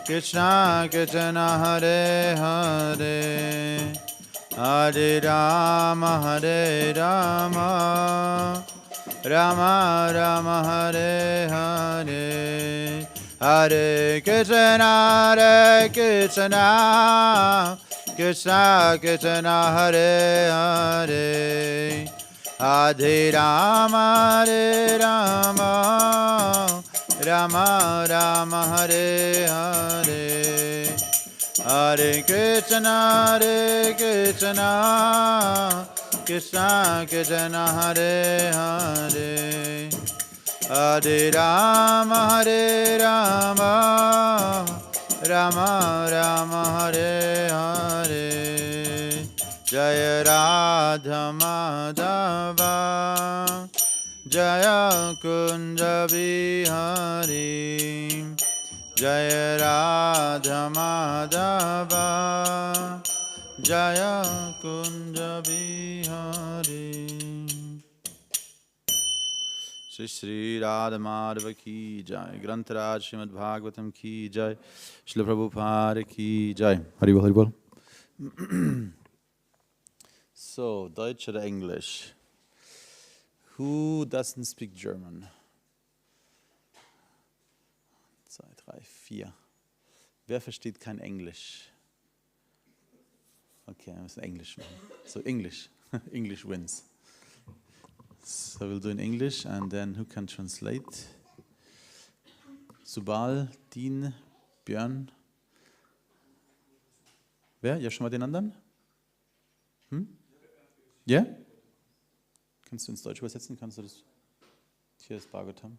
Krishna Krishna Hare Hare Hare Rama Hare Rama Rama Rama Hare Hare Hare Krishna Krishna Krishna Hare Hare Hare Rama Hare Rama Rama Rama Hare Hare Hare Krishna Krishna Krishna Hare Hare Hare Rama Rama Rama Hare Hare Jaya Radha Madhava Jaya Kunja Bihari Jaya Radha Madhava Jaya Kunja Bihari Shri Shri Radha Madhava Ki Jai Grantaraj Śrīmad-Bhāgavatam Ki Jai Shri Prabhupada Ki Jai Haribol Haribol. So, Deutsch oder Englisch? Who doesn't speak German? 2, 3, 4. Wer versteht kein Englisch? Okay, wir müssen Englisch machen. So, English. English wins. So, we'll do in English and then who can translate? Subal, Dean, Björn. Wer? Ja, schon mal den anderen? Ja? Yeah? Kannst du ins Deutsche übersetzen? Kannst du das? Hier ist Bhagavatam.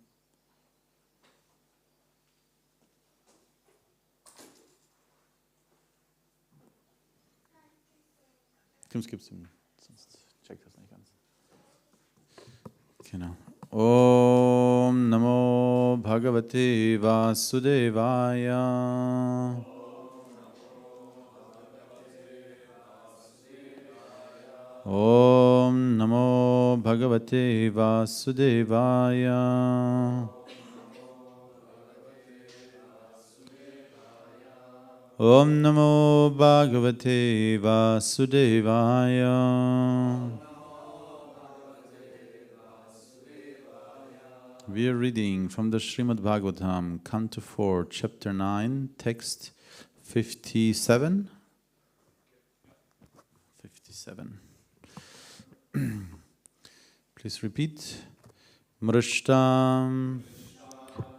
Gib's ihm, sonst checkt das nicht ganz. Genau. Om Namo Bhagavate Vasudevaya. Om Namo Bhagavate Vasudevaya. Om Namo Bhagavate Vasudevaya. We are reading from the Śrīmad-Bhāgavatam, Canto 4, Chapter 9, Text 57. 57. Please repeat. Mrishtam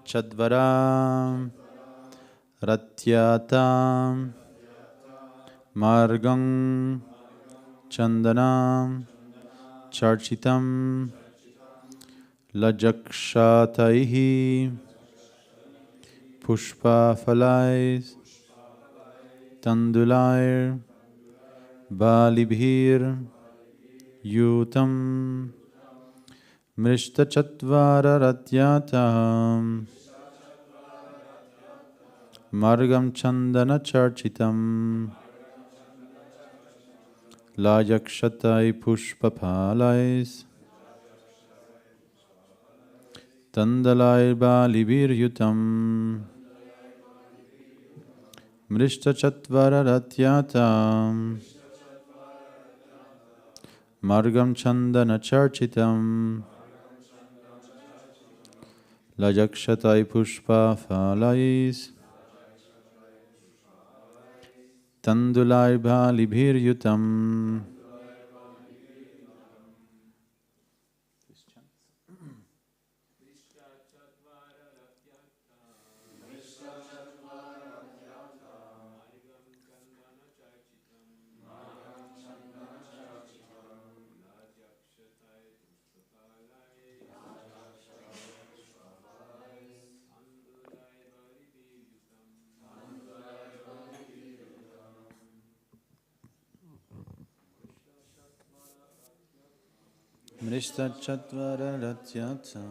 Chadvaram Ratyatam Margang Chandanam Charchitam Lajakshataihi Pushpa Falais Tandulair Balibhir Yutam Mrishta Chatvara Ratyatam Margam Chandana Charchitam Lajakshatai Pushpa Palais Tandalai Balibir Yutam Mrishta Chatvara Ratyatam Margam Chandana Charchitam Lajakshatai Pushpa Falais Tandulai Balibhir Yutam. Mrishta Chatvara Ratyata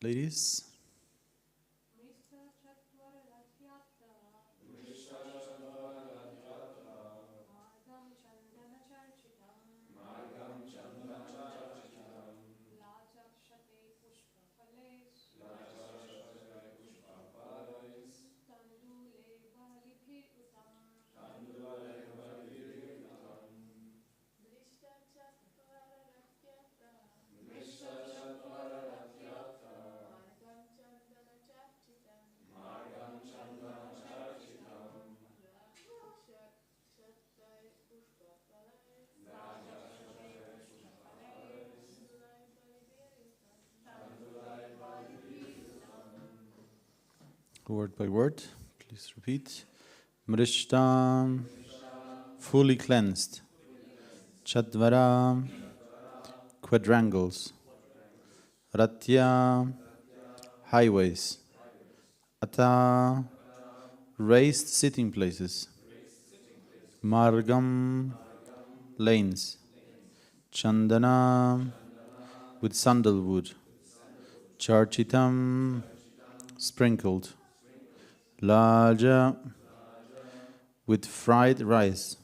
Ladies? Word by word, please repeat. Mrishtam, fully cleansed. Chadvara, quadrangles. Ratya, highways. Ata, raised sitting places. Margam, lanes. Chandana, with sandalwood. Charchitam, sprinkled. Laja, with fried rice.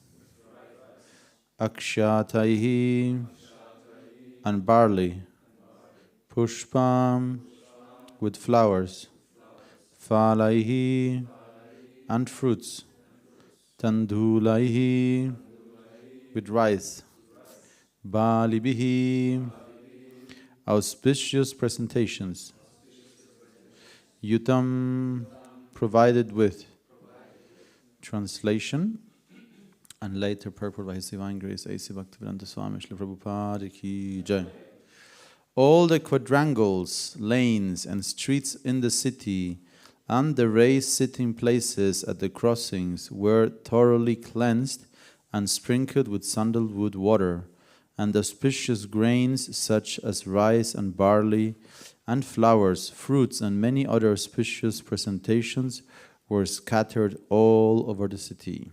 Akshataihi, and barley. Pushpam, with flowers. Falaihi, and fruits. Tandulaihi, with rice. Balibihi, auspicious presentations. Yutam, provided with. Translation and later purport by His Divine Grace A.C. Bhaktivedanta Swami Śrīla Prabhupada Ki Jai. All the quadrangles, lanes and streets in the city and the raised sitting places at the crossings were thoroughly cleansed and sprinkled with sandalwood water, and auspicious grains such as rice and barley and flowers, fruits, and many other auspicious presentations were scattered all over the city.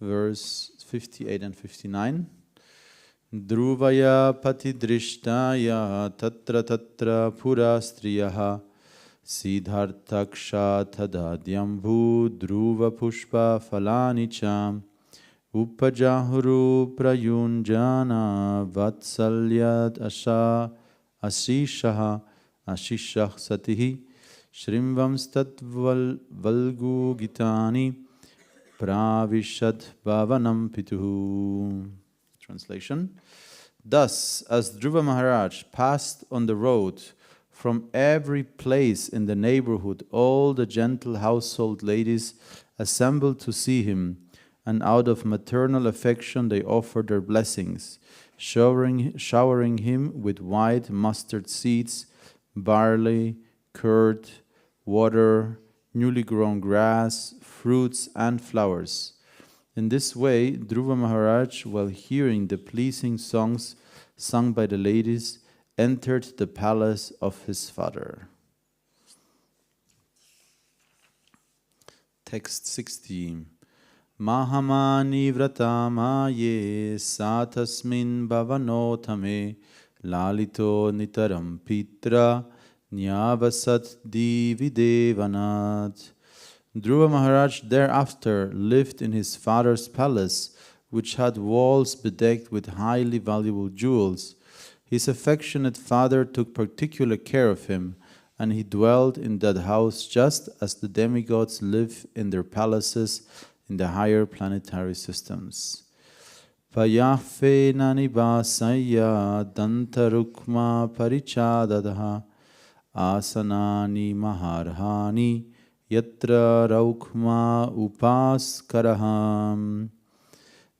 Verse 58 and 59. Druvaya patidrishtaya tatra tatra pura striyaha siddhartaksha tadadyambhu dhruva pushpa falanicha upajahuru prayunjana vatsalyad asha asishaha ashishah satihi shrimvamstat valgu gitani pravishad bhavanam pituhu. Translation. Thus, as Dhruva Maharaj passed on the road, from every place in the neighborhood all the gentle household ladies assembled to see him, and out of maternal affection they offered their blessings, showering him with white mustard seeds, barley, curd, water, newly grown grass, fruits, and flowers. In this way, Dhruva Maharaj, while hearing the pleasing songs sung by the ladies, entered the palace of his father. Text 16. Mahamani vratamāye satasmin bhavanotame lalito nitaram pitra nyavasat dividevanat. Dhruva Maharaj thereafter lived in his father's palace, which had walls bedecked with highly valuable jewels. His affectionate father took particular care of him, and he dwelt in that house just as the demigods live in their palaces in the higher planetary systems. Payahve nanibasaya dantarukma parichadadaha asanani maharhani yatra raukma upaskaraham.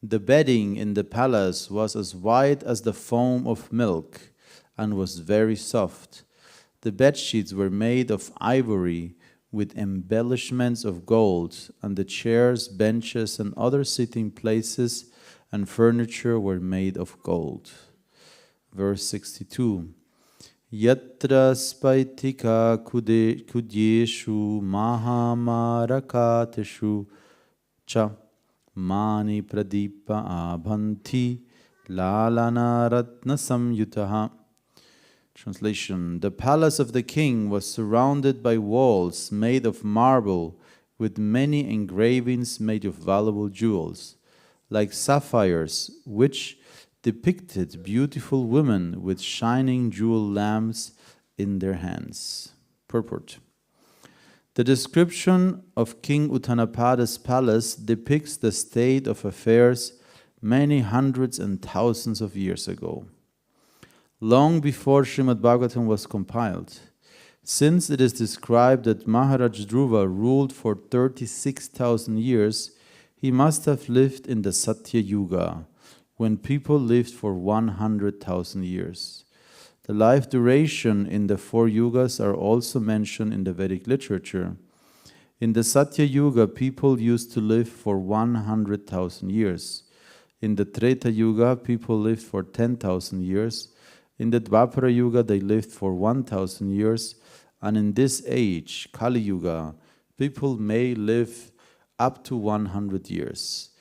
The bedding in the palace was as white as the foam of milk and was very soft. The bedsheets were made of ivory with embellishments of gold, and the chairs, benches, and other sitting places and furniture were made of gold. Verse 62. Yatra spaitika kudyeshu mahamarakateshu cha mani pradipa abhanti lalana ratna samyutaha. Translation: The palace of the king was surrounded by walls made of marble with many engravings made of valuable jewels, like sapphires, which depicted beautiful women with shining jewel lamps in their hands. Purport: The description of King Uttanapada's palace depicts the state of affairs many hundreds and thousands of years ago, long before Śrīmad-Bhāgavatam was compiled. Since it is described that Maharaj Dhruva ruled for 36,000 years, he must have lived in the Satya Yuga, when people lived for 100,000 years. The life duration in the 4 yugas are also mentioned in the Vedic literature. In the Satya Yuga, people used to live for 100,000 years. In the Treta Yuga, people lived for 10,000 years. In the Dvapara Yuga, they lived for 1,000 years. And in this age, Kali Yuga, people may live up to 100 years.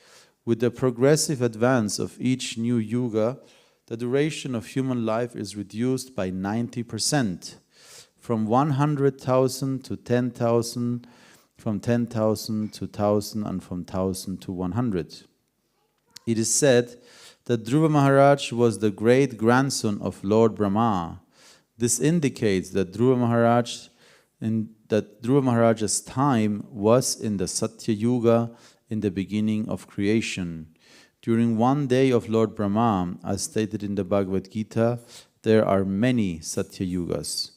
With the progressive advance of each new yuga, the duration of human life is reduced by 90%, from 100,000 to 10,000, from 10,000 to 1,000, and from 1,000 to 100. It is said that Dhruva Maharaj was the great-grandson of Lord Brahma. This indicates that Dhruva Maharaj's time was in the Satya Yuga, in the beginning of creation. During one day of Lord Brahma, as stated in the Bhagavad Gita, there are many Satya Yugas.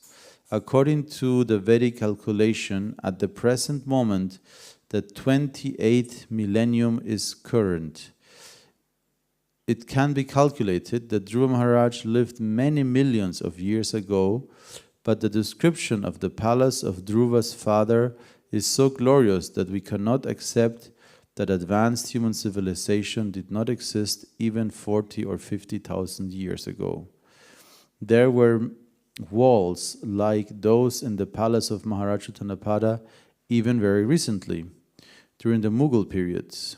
According to the Vedic calculation, at the present moment, the 28th millennium is current. It can be calculated that Dhruva Maharaj lived many millions of years ago, but the description of the palace of Dhruva's father is so glorious that we cannot accept that advanced human civilization did not exist even 40 or 50,000 years ago. There were walls like those in the palace of Maharaj Uttanapada even very recently, during the Mughal periods.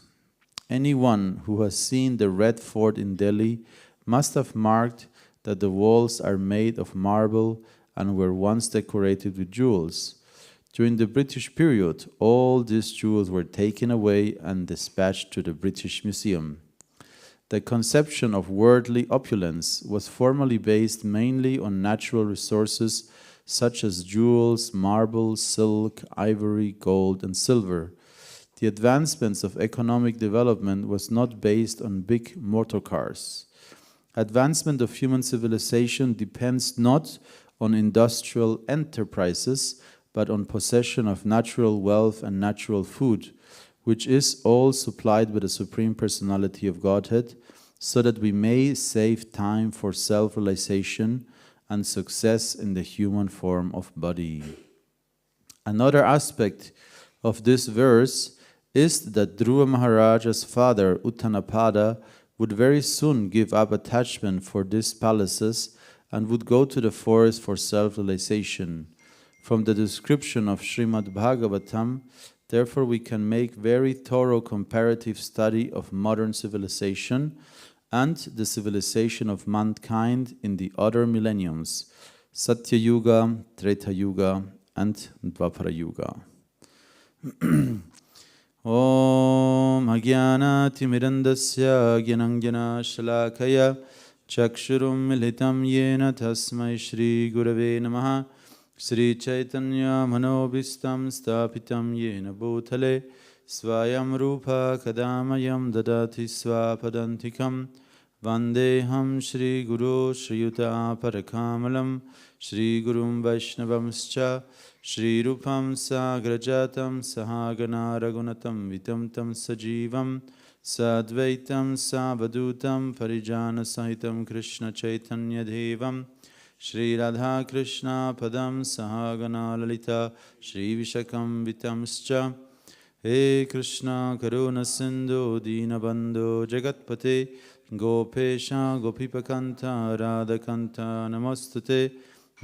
Anyone who has seen the Red Fort in Delhi must have marked that the walls are made of marble and were once decorated with jewels. During the British period, all these jewels were taken away and dispatched to the British Museum. The conception of worldly opulence was formerly based mainly on natural resources such as jewels, marble, silk, ivory, gold, and silver. The advancements of economic development was not based on big motor cars. Advancement of human civilization depends not on industrial enterprises, but on possession of natural wealth and natural food, which is all supplied by the Supreme Personality of Godhead, so that we may save time for self-realization and success in the human form of body. Another aspect of this verse is that Dhruva Maharaja's father, Uttanapada, would very soon give up attachment for these palaces and would go to the forest for self-realization. From the description of Śrīmad-Bhāgavatam, therefore we can make very thorough comparative study of modern civilization and the civilization of mankind in the other millenniums, Satya Yuga, Treta Yuga, and Dvapara Yuga. Om Agyana Timirandasya Gyanangyana Shalakaya Chakshurum Militam Yena Tasmai Shri Gurave Namaha Shri Chaitanya Manobhistam Stapitam Yena Bhutale Swayam Rupa Kadamayam Dadati Swapadantikam Vandeham Shri Guru Shri Yuta Parakamalam Shri Gurum Vaishnavamscha Shri Rupam Sagrajatam Sahagana Ragunatam Vitam Tam Sajivam Sadvaitam Savadutam Parijana Sahitam Krishna Chaitanya Devam Shri Radha Krishna Padam Sahagana Lalita Shri Vishakam Vitamscha He Krishna Karuna Sindhu Dinabandhu Jagatpate Gopesha Gopipakanta Radhakanta Namostate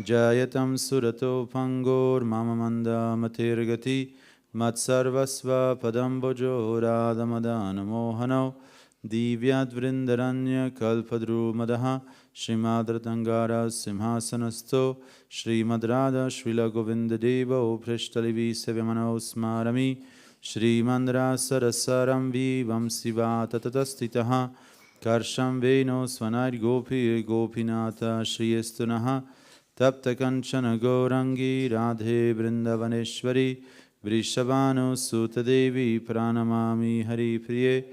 Jayatam Surato Pangor Mamamanda Matirgati Matsarvasva Padambojo Radhamadana Mohano Divyat Vrindaranya Kalpadrumadaha Śrīmad-Ratangara Simhasanasto Śrīmad-Radha Srila Govinda Deva Prashtalivi Sevyamano Smarami Śrīmandra Sarasaram Vivam Siva Tatatastitaha Karsham Veno Svanai Gopi Gopinata Shriyestunaha Tapta Kanchana Gaurangi Radhe Vrindavaneshwari Vrishabhanu Sutta Devi Pranamami Hari Priye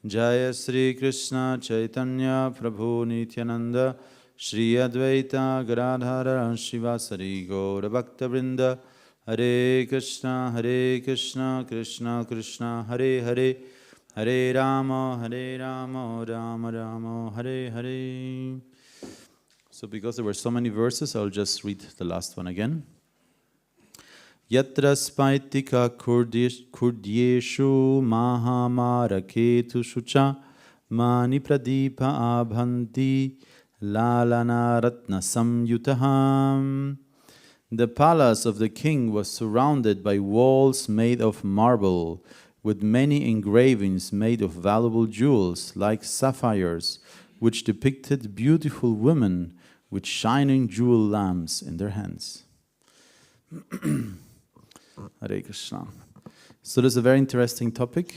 Jaya Sri Krishna Chaitanya Prabhu Nityananda Shri Advaita Gadadhara Shivasari Gaura Bhakta Vrinda Hare Krishna Krishna Krishna Hare Hare Hare Rama Rama Rama Hare Hare. So because there were so many verses, I'll just read the last one again. Yatra spaitika kurdyeshu mahamara ketushu cha mani pradipa abhanti lalana ratna samyutaham. The palace of the king was surrounded by walls made of marble, with many engravings made of valuable jewels like sapphires, which depicted beautiful women with shining jewel lamps in their hands. Hare Krishna. So this is a very interesting topic.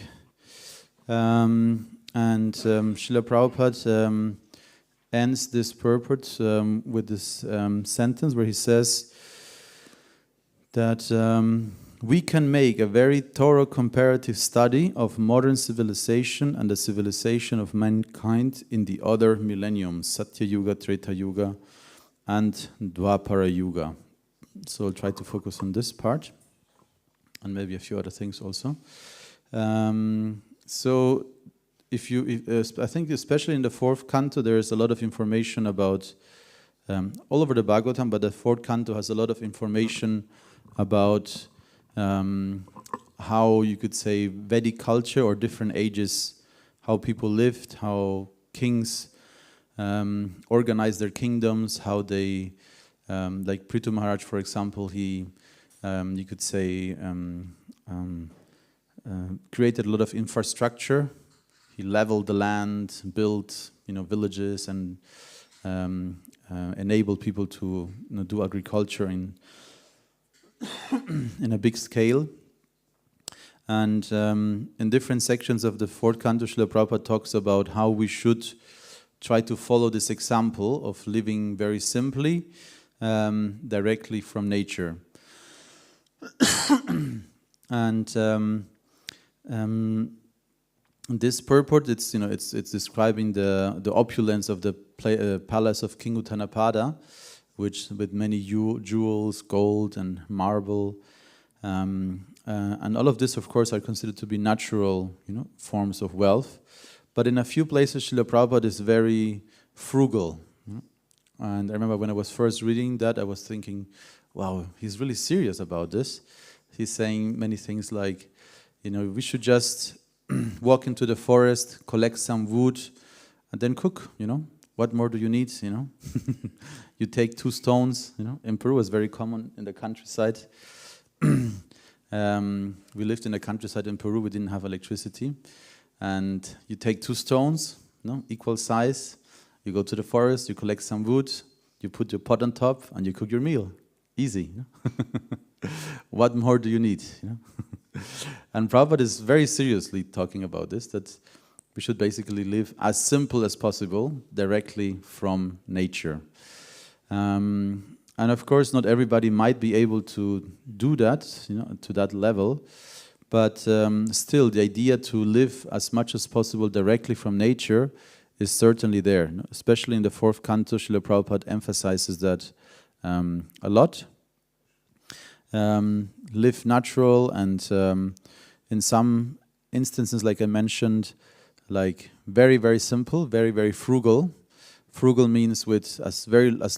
And Srila Prabhupada ends this purport with this sentence where he says that we can make a very thorough comparative study of modern civilization and the civilization of mankind in the other millenniums, Satya Yuga, Treta Yuga, and Dwapara Yuga. So I'll try to focus on this part, and maybe a few other things also. So I think especially in the fourth canto, there is a lot of information about, all over the Bhagavatam, but the fourth canto has a lot of information about how you could say Vedic culture or different ages, how people lived, how kings organized their kingdoms, how they, like Prithu Maharaj, for example, he, you could say, created a lot of infrastructure. He leveled the land, built, villages, and enabled people to do agriculture in a big scale. And in different sections of the fourth canto, Srila Prabhupada talks about how we should try to follow this example of living very simply, directly from nature. And this purport, it's describing the opulence of the palace of King Uttanapada, which with many jewels, gold, and marble, and all of this, of course, are considered to be natural, forms of wealth. But in a few places, Srila Prabhupada is very frugal. And I remember when I was first reading that, I was thinking, wow, he's really serious about this. He's saying many things like, we should just walk into the forest, collect some wood, and then cook, What more do you need, You take 2 stones, In Peru, it's very common in the countryside. We lived in the countryside in Peru, we didn't have electricity. And you take 2 stones, equal size. You go to the forest, you collect some wood, you put your pot on top, and you cook your meal. Easy. What more do you need? And Prabhupada is very seriously talking about this, that we should basically live as simple as possible, directly from nature. And of course, not everybody might be able to do that, to that level. But still, the idea to live as much as possible directly from nature is certainly there. Especially in the fourth canto, Srila Prabhupada emphasizes that a lot. Live natural, and in some instances, like I mentioned, like very, very simple, very, very frugal. Frugal means with as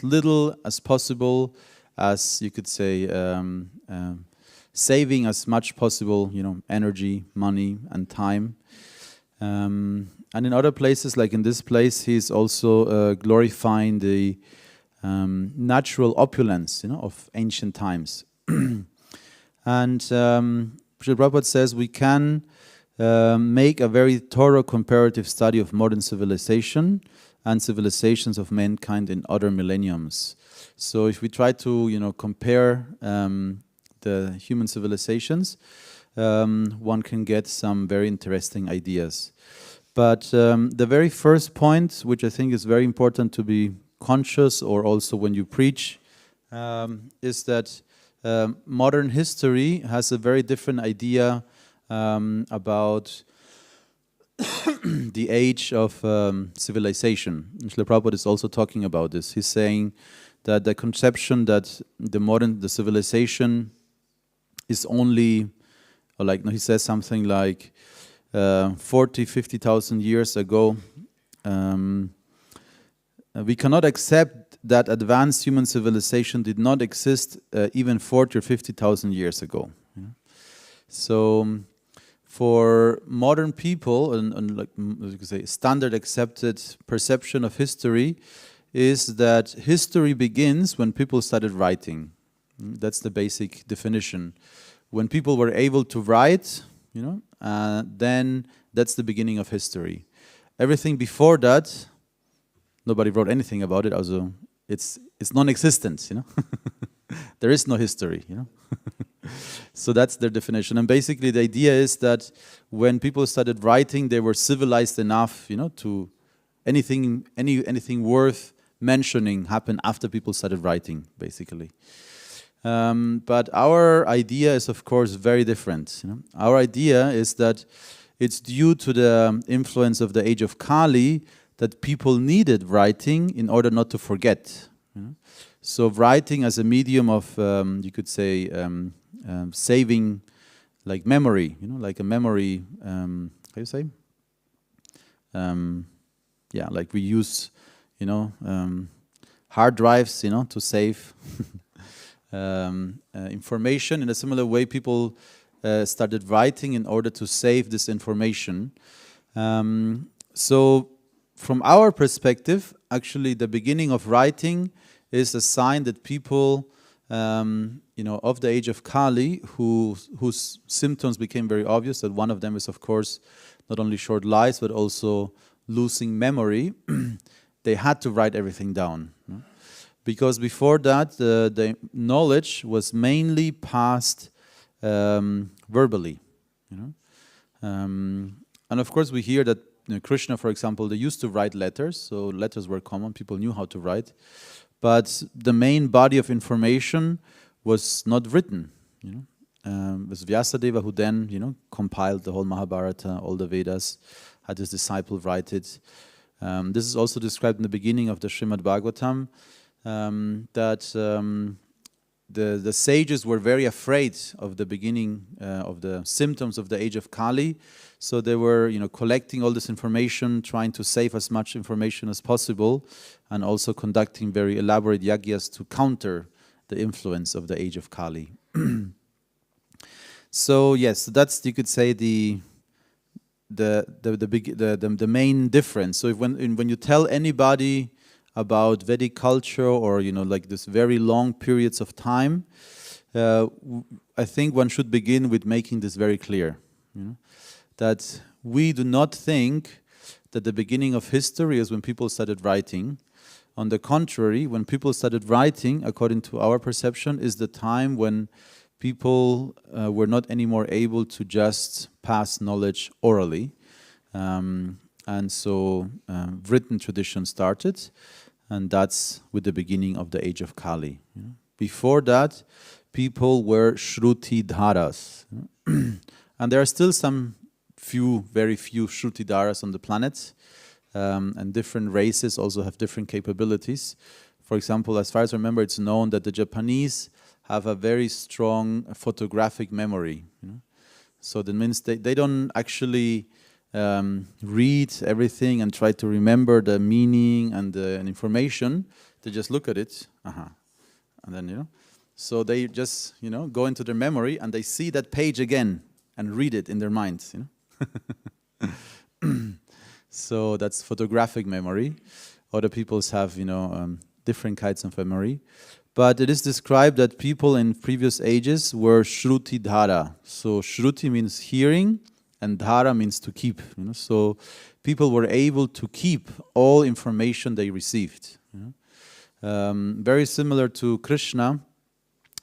little as possible, as you could say, saving as much possible, energy, money, and time. And in other places, like in this place, he's also glorifying the natural opulence, of ancient times. And Srila Prabhupada says we can make a very thorough comparative study of modern civilization and civilizations of mankind in other millenniums. So if we try to, compare the human civilizations, one can get some very interesting ideas. But the very first point, which I think is very important to be conscious, or also when you preach, is that modern history has a very different idea about the age of civilization. Srila Prabhupada is also talking about this. He's saying that the conception that the civilization is only, or he says something like 40, 50,000 years ago. We cannot accept that advanced human civilization did not exist even 40 or 50,000 years ago. So for modern people, and you could say standard accepted perception of history is that history begins when people started writing. That's the basic definition. When people were able to write, then that's the beginning of history. Everything before that, nobody wrote anything about it. Also, it's non-existent. There is no history. So that's their definition. And basically, the idea is that when people started writing, they were civilized enough, to anything worth mentioning happened after people started writing, basically. But our idea is, of course, very different. Our idea is that it's due to the influence of the age of Kali that people needed writing in order not to forget. So writing as a medium of, you could say, saving, like memory, like a memory, how do you say? Like we use, hard drives, to save information. In a similar way, people started writing in order to save this information. So from our perspective, actually the beginning of writing is a sign that people, of the age of Kali, whose symptoms became very obvious, that one of them is, of course, not only short lives, but also losing memory, they had to write everything down. Because before that, the knowledge was mainly passed verbally. And of course, we hear that Krishna, for example, they used to write letters, so letters were common, people knew how to write. But the main body of information was not written. It was Deva who then, compiled the whole Mahabharata, all the Vedas, had his disciple write it. This is also described in the beginning of the Śrīmad-Bhāgavatam, that the sages were very afraid of the beginning of the symptoms of the age of Kali. So they were, collecting all this information, trying to save as much information as possible, and also conducting very elaborate yagyas to counter the influence of the age of Kali. So yes, that's, you could say, the main difference. So when you tell anybody about Vedic culture, or like this very long periods of time, I think one should begin with making this very clear. That we do not think that the beginning of history is when people started writing. On the contrary, when people started writing, according to our perception, is the time when people were not anymore able to just pass knowledge orally. And so written tradition started, and that's with the beginning of the age of Kali. Before that, people were Shruti Dharas. And there are still very few Shruti Dharas on the planet, and different races also have different capabilities. For example, as far as I remember, it's known that the Japanese have a very strong photographic memory. So that means they don't actually read everything and try to remember the meaning and the information. They just look at it, and then so they just go into their memory and they see that page again and read it in their minds. So that's photographic memory. Other peoples have different kinds of memory. But it is described that people in previous ages were Shruti Dhara. So Shruti means hearing, and dhara means to keep. So people were able to keep all information they received. Very similar to Krishna,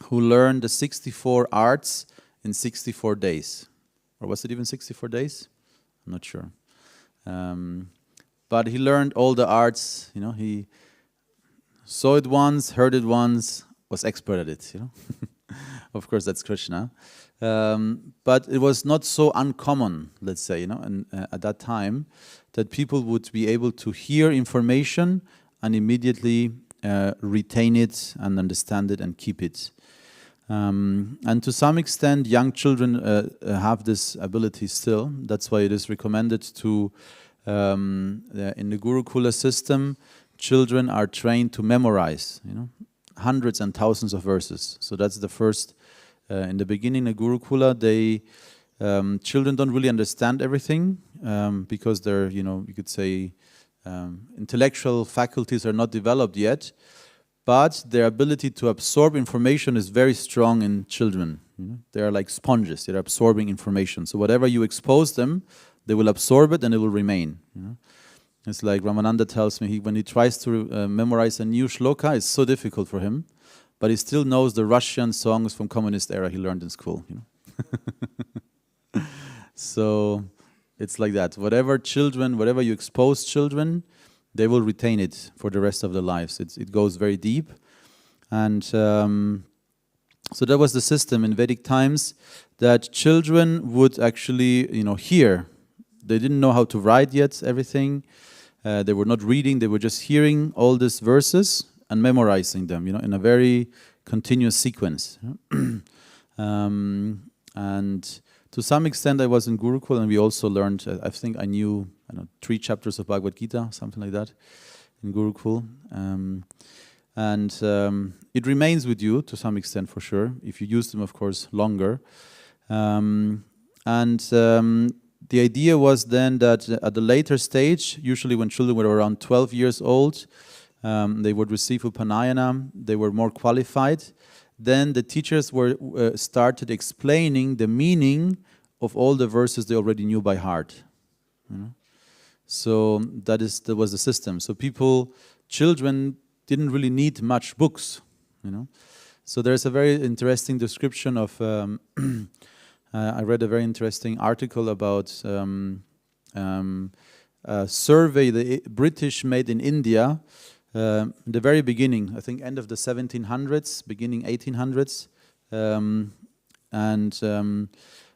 who learned the 64 arts in 64 days. Or was it even 64 days? I'm not sure. But he learned all the arts. He saw it once, heard it once, was expert at it. Of course, that's Krishna. But it was not so uncommon, let's say, and, at that time, that people would be able to hear information and immediately retain it and understand it and keep it. And to some extent, young children have this ability still. That's why it is recommended to, in the Gurukula system, children are trained to memorize, hundreds and thousands of verses. So that's the first. In the beginning, the Gurukula, children don't really understand everything because their, you could say, intellectual faculties are not developed yet. But their ability to absorb information is very strong in children. They are like sponges. They're absorbing information. So whatever you expose them, they will absorb it and it will remain. It's like Ramananda tells me, when he tries to memorize a new shloka, it's so difficult for him. But he still knows the Russian songs from communist era he learned in school. So it's like that. Whatever you expose children, they will retain it for the rest of their lives. It goes very deep. And so that was the system in Vedic times, that children would actually, hear. They didn't know how to write yet, everything. They were not reading, they were just hearing all these verses and memorizing them, in a very continuous sequence. And to some extent, I was in Gurukul, and we also learned, I think I knew 3 chapters of Bhagavad Gita, something like that, in Gurukul. And it remains with you to some extent, for sure, if you use them, of course, longer. The idea was then that at the later stage, usually when children were around 12 years old, they would receive Upanayana, they were more qualified. Then the teachers started explaining the meaning of all the verses they already knew by heart. So that was the system. So children didn't really need much books. So there's a very interesting description of, I read a very interesting article about a survey the British made in India, the very beginning, I think end of the 1700s, beginning 1800s.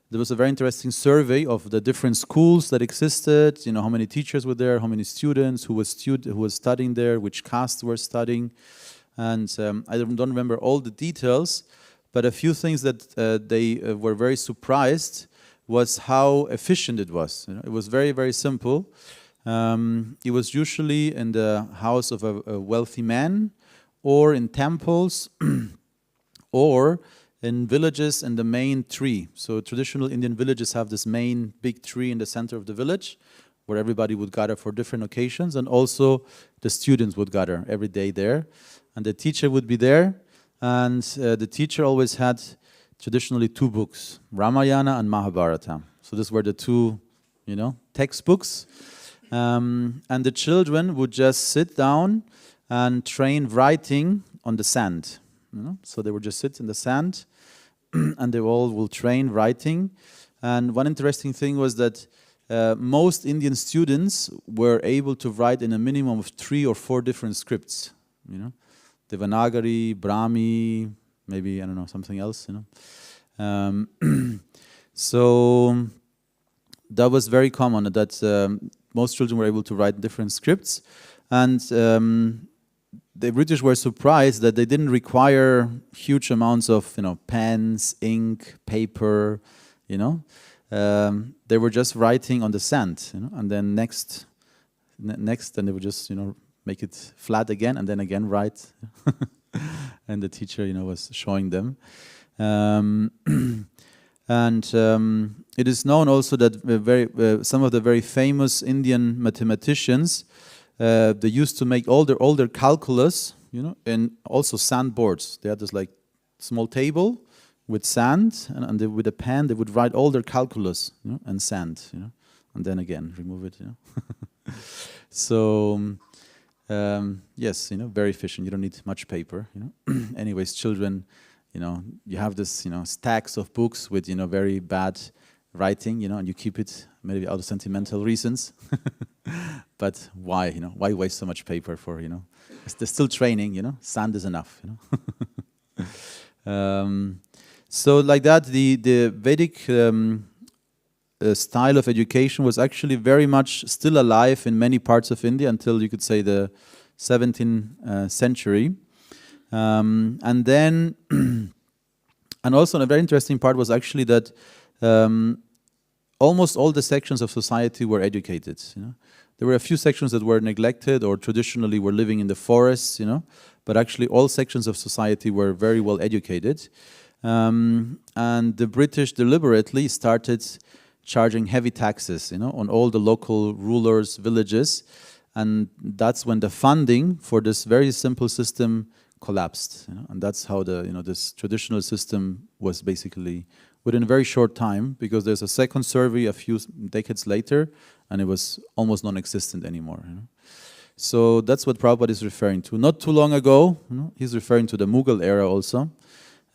There was a very interesting survey of the different schools that existed, how many teachers were there, how many students, who was studying there, which castes were studying. And I don't remember all the details, but a few things that they were very surprised was how efficient it was. It was very, very simple. It was usually in the house of a wealthy man, or in temples, or in villages and the main tree. So traditional Indian villages have this main big tree in the center of the village, where everybody would gather for different occasions, and also the students would gather every day there. And the teacher would be there, and the teacher always had traditionally 2 books, Ramayana and Mahabharata. So these were the 2, textbooks. And the children would just sit down and train writing on the sand. So they would just sit in the sand, and they all will train writing. And one interesting thing was that most Indian students were able to write in a minimum of 3 or 4 different scripts. Devanagari, Brahmi, maybe, I don't know, something else, So that was very common, that most children were able to write different scripts. And the British were surprised that they didn't require huge amounts of, pens, ink, paper, They were just writing on the sand, and then next, and they would just, make it flat again, and then again write. And the teacher, was showing them. It is known also that some of the very famous Indian mathematicians, they used to make all their calculus, and also sandboards. They had this like small table, with sand, and with a pen they would write all their calculus, and sand, and then again remove it. So yes, very efficient. You don't need much paper. Anyways, children, you have this, stacks of books with very bad writing, and you keep it maybe out of sentimental reasons. But why, why waste so much paper for, they're still training, sand is enough, So like that, the Vedic style of education was actually very much still alive in many parts of India until, you could say, the 17th century. And then, and also a very interesting part was actually that almost all the sections of society were educated. There were a few sections that were neglected or traditionally were living in the forests, but actually all sections of society were very well educated. And the British deliberately started charging heavy taxes, on all the local rulers, villages, and that's when the funding for this very simple system collapsed. And that's how this traditional system was basically within a very short time, because there's a second survey a few decades later, and it was almost non-existent anymore. So that's what Prabhupada is referring to. Not too long ago, he's referring to the Mughal era also,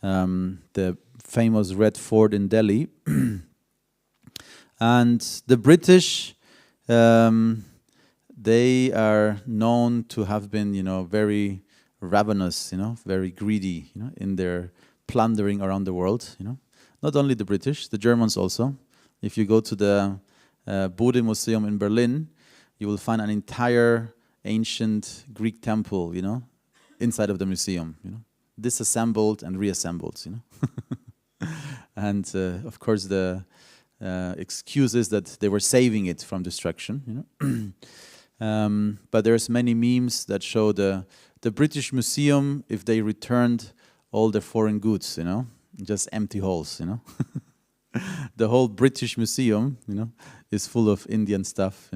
the famous Red Fort in Delhi. And the British, they are known to have been, very ravenous, very greedy, in their plundering around the world, Not only the British, the Germans also. If you go to the Bode Museum in Berlin, you will find an entire ancient Greek temple, inside of the museum, disassembled and reassembled, And of course the excuse is that they were saving it from destruction, but there's many memes that show the British Museum, if they returned all their foreign goods, just empty holes, The whole British Museum, is full of Indian stuff,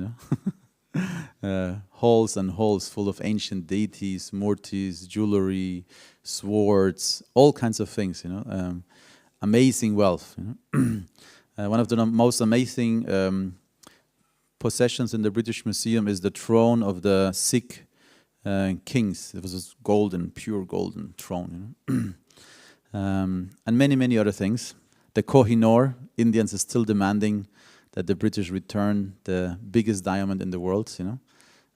halls and halls full of ancient deities, murtis, jewelry, swords, all kinds of things, amazing wealth. One of the most amazing possessions in the British Museum is the throne of the Sikh kings. It was a golden, pure golden throne, and many, many other things. The Kohinoor, Indians are still demanding that the British return the biggest diamond in the world,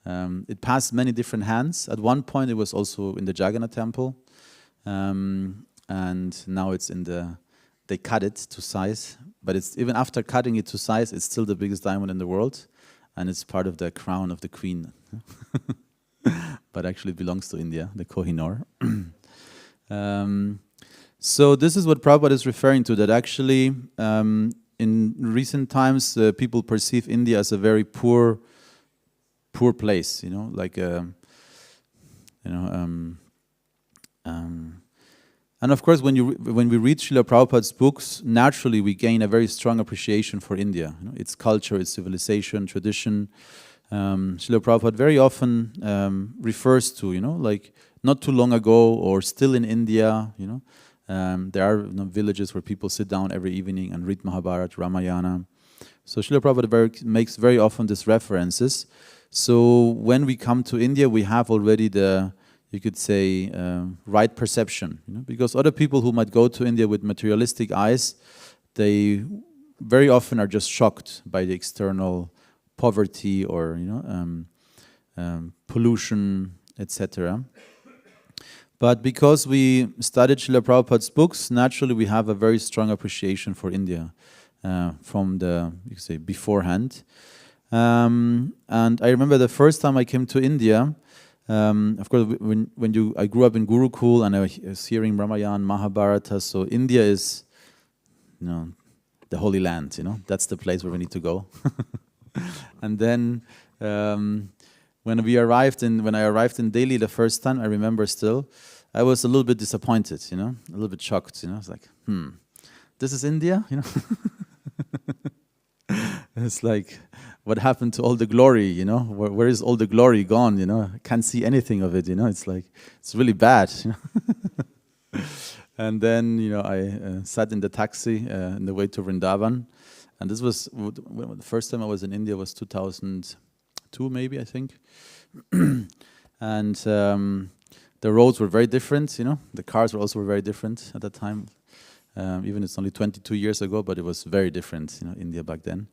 It passed many different hands. At one point it was also in the Jagannath temple, and now it's they cut it to size, but it's even after cutting it to size, it's still the biggest diamond in the world, and it's part of the crown of the queen. But actually it belongs to India, the Kohinoor. So this is what Prabhupada is referring to, that actually in recent times people perceive India as a very poor place, like and of course when we read Srila Prabhupada's books, naturally we gain a very strong appreciation for India, its culture, its civilization, tradition. Srila Prabhupada very often refers to, like not too long ago or still in India, there are villages where people sit down every evening and read Mahabharata, Ramayana. So Srila Prabhupada makes very often these references. So when we come to India, we have already you could say, right perception. Because other people who might go to India with materialistic eyes, they very often are just shocked by the external poverty or pollution, etc. But because we studied Srila Prabhupada's books, naturally we have a very strong appreciation for India from you could say, beforehand. And I remember the first time I came to India, of course, I grew up in Gurukul and I was hearing Ramayana, Mahabharata, so India is, the Holy Land, that's the place where we need to go. And then when I arrived in Delhi the first time, I remember still, I was a little bit disappointed, a little bit shocked, I was like, this is India, It's like, what happened to all the glory, Where is all the glory gone, I can't see anything of it, It's like, it's really bad, And then, I sat in the taxi on the way to Vrindavan. And this was, the first time I was in India was 2002 maybe, I think. And the roads were very different, The cars were also very different at that time. Even it's only 22 years ago, but it was very different, India back then.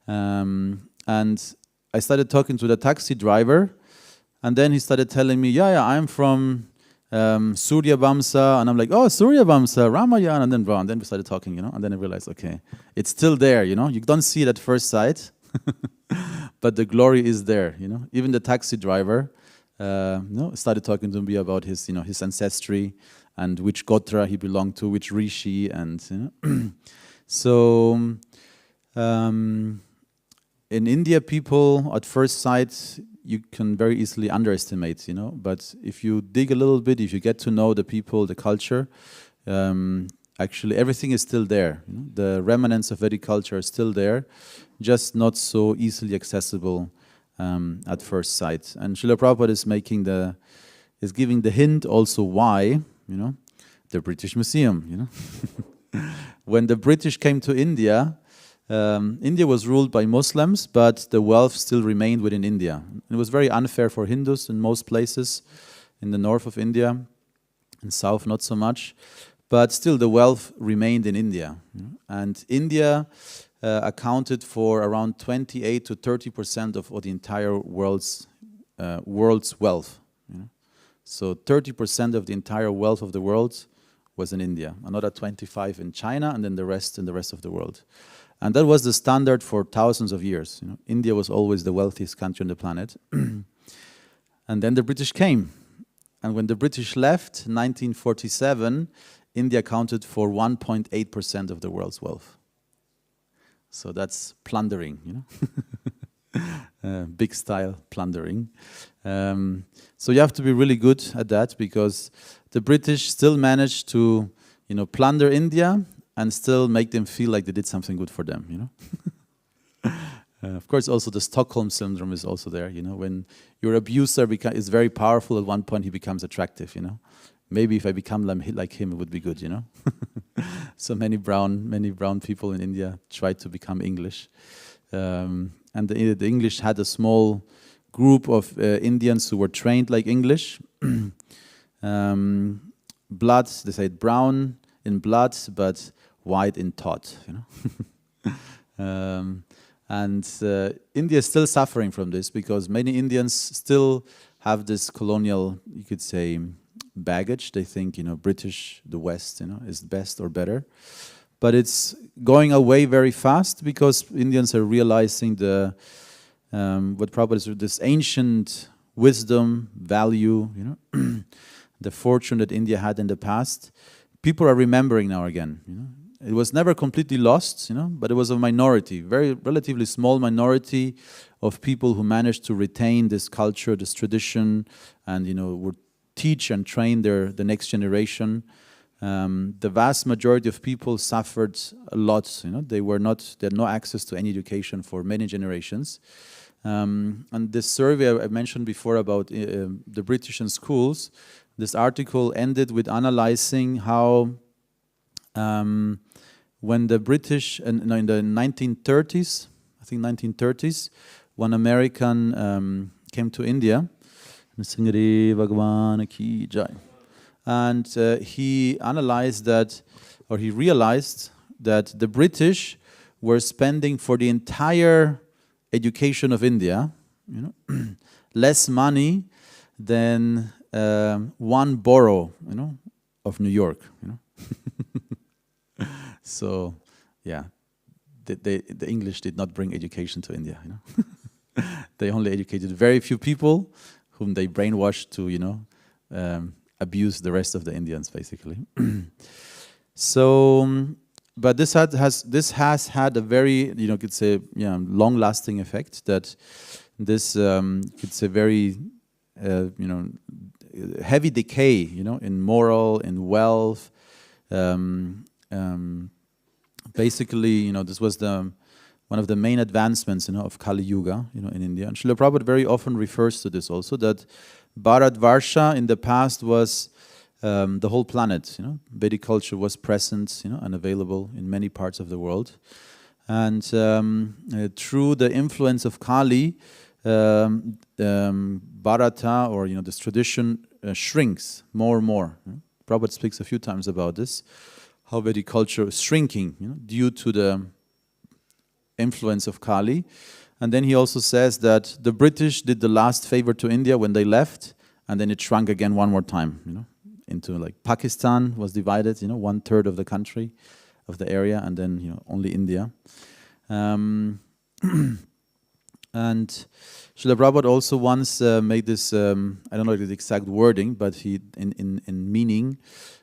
And I started talking to the taxi driver, and then he started telling me, I'm from Surya Vamsa, and I'm like, oh, Surya Vamsa, Ramayana, and then we started talking, and then I realized, okay, it's still there, you don't see it at first sight, but the glory is there, Even the taxi driver, started talking to me about his, his ancestry and which gotra he belonged to, which rishi, and so. In India, people at first sight you can very easily underestimate, But if you dig a little bit, if you get to know the people, the culture, actually everything is still there. The remnants of Vedic culture are still there, just not so easily accessible at first sight. And Srila Prabhupada is giving the hint also why, the British Museum, When the British came to India, India was ruled by Muslims, but the wealth still remained within India. It was very unfair for Hindus in most places, in the north of India, in south not so much, but still the wealth remained in India. And India accounted for around 28 to 30% of the entire world's wealth. So 30% of the entire wealth of the world was in India, another 25 in China, and then the rest in the rest of the world. And that was the standard for thousands of years. India was always the wealthiest country on the planet. And then the British came. And when the British left, 1947, India accounted for 1.8% of the world's wealth. So that's plundering, big style plundering. So you have to be really good at that, because the British still managed to, plunder India and still make them feel like they did something good for them, Of course, also the Stockholm syndrome is also there, When your abuser is very powerful, at one point he becomes attractive, Maybe if I become like him, it would be good, So many brown people in India tried to become English. And the English had a small group of Indians who were trained like English. Blood, they said brown in blood, but white in thought, And India is still suffering from this, because many Indians still have this colonial, you could say, baggage. They think, British, the West, is best or better. But it's going away very fast, because Indians are realizing what Prabhupada is, this ancient wisdom, value, the fortune that India had in the past. People are remembering now again, It was never completely lost, but it was a minority, very relatively small minority of people who managed to retain this culture, this tradition, and would teach and train the next generation. The vast majority of people suffered a lot. They had no access to any education for many generations. And this survey I mentioned before about the British and schools, this article ended with analyzing how when the British, in the 1930s, I think 1930s, one American came to India, and he analyzed that, or he realized that the British were spending for the entire education of India, less money than one borough, of New York, So, yeah, the English did not bring education to India, They only educated very few people, whom they brainwashed to, abuse the rest of the Indians, basically. So, but this has had a very, could say, long-lasting effect. That this, could say, very, heavy decay, in moral, in wealth. Basically, this was one of the main advancements, of Kali Yuga, in India. And Srila Prabhupada very often refers to this also, that Bharatvarsha in the past was the whole planet. Vedic culture was present, and available in many parts of the world. And through the influence of Kali, Bharata, or this tradition, shrinks more and more. Prabhupada speaks a few times about this, how Vedic culture is shrinking, due to the influence of Kali. And then he also says that the British did the last favor to India when they left, and then it shrunk again one more time, into like Pakistan was divided, 1/3 of the country, of the area, and then only India. And Srila Prabhupada also once made this, I don't know the exact wording, but he in meaning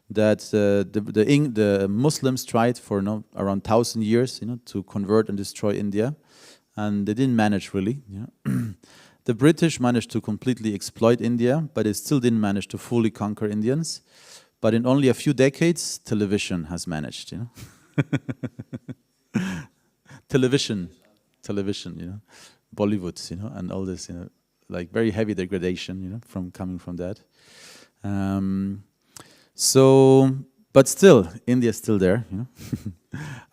that the Muslims tried for around 1,000 years to convert and destroy India, and they didn't manage really. The British managed to completely exploit India, but it still didn't manage to fully conquer Indians. But in only a few decades, television has managed. Television, Bollywood, and all this, like very heavy degradation, coming from that. But still, India is still there.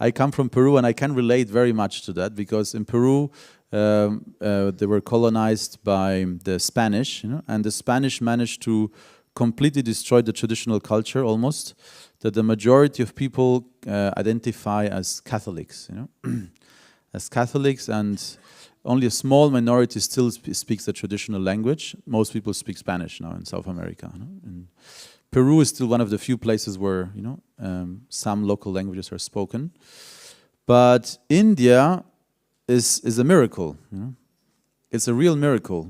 I come from Peru, and I can relate very much to that, because in Peru, they were colonized by the Spanish, and the Spanish managed to completely destroy the traditional culture almost, that the majority of people identify as Catholics, as Catholics, and only a small minority still speaks the traditional language. Most people speak Spanish now in South America. And Peru is still one of the few places where some local languages are spoken. But India is a miracle. It's a real miracle.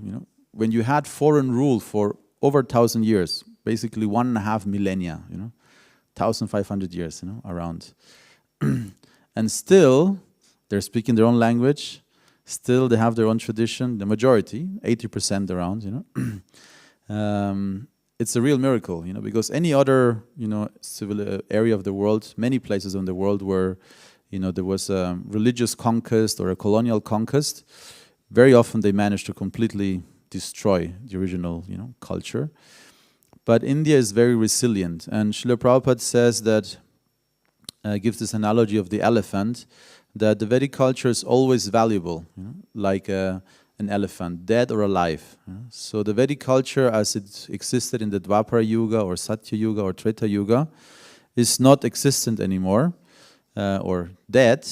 When you had foreign rule for over 1,000 years, basically 1.5 millennia, 1,500 years, around, and still they're speaking their own language. Still, they have their own tradition. The majority, 80% around, it's a real miracle, because any other, civil area of the world, many places in the world where, there was a religious conquest or a colonial conquest, very often they managed to completely destroy the original, culture. But India is very resilient, and Srila Prabhupada says that, gives this analogy of the elephant, that the Vedic culture is always valuable, like an elephant, dead or alive. So the Vedic culture, as it existed in the Dwapara Yuga or Satya Yuga or Treta Yuga, is not existent anymore, or dead.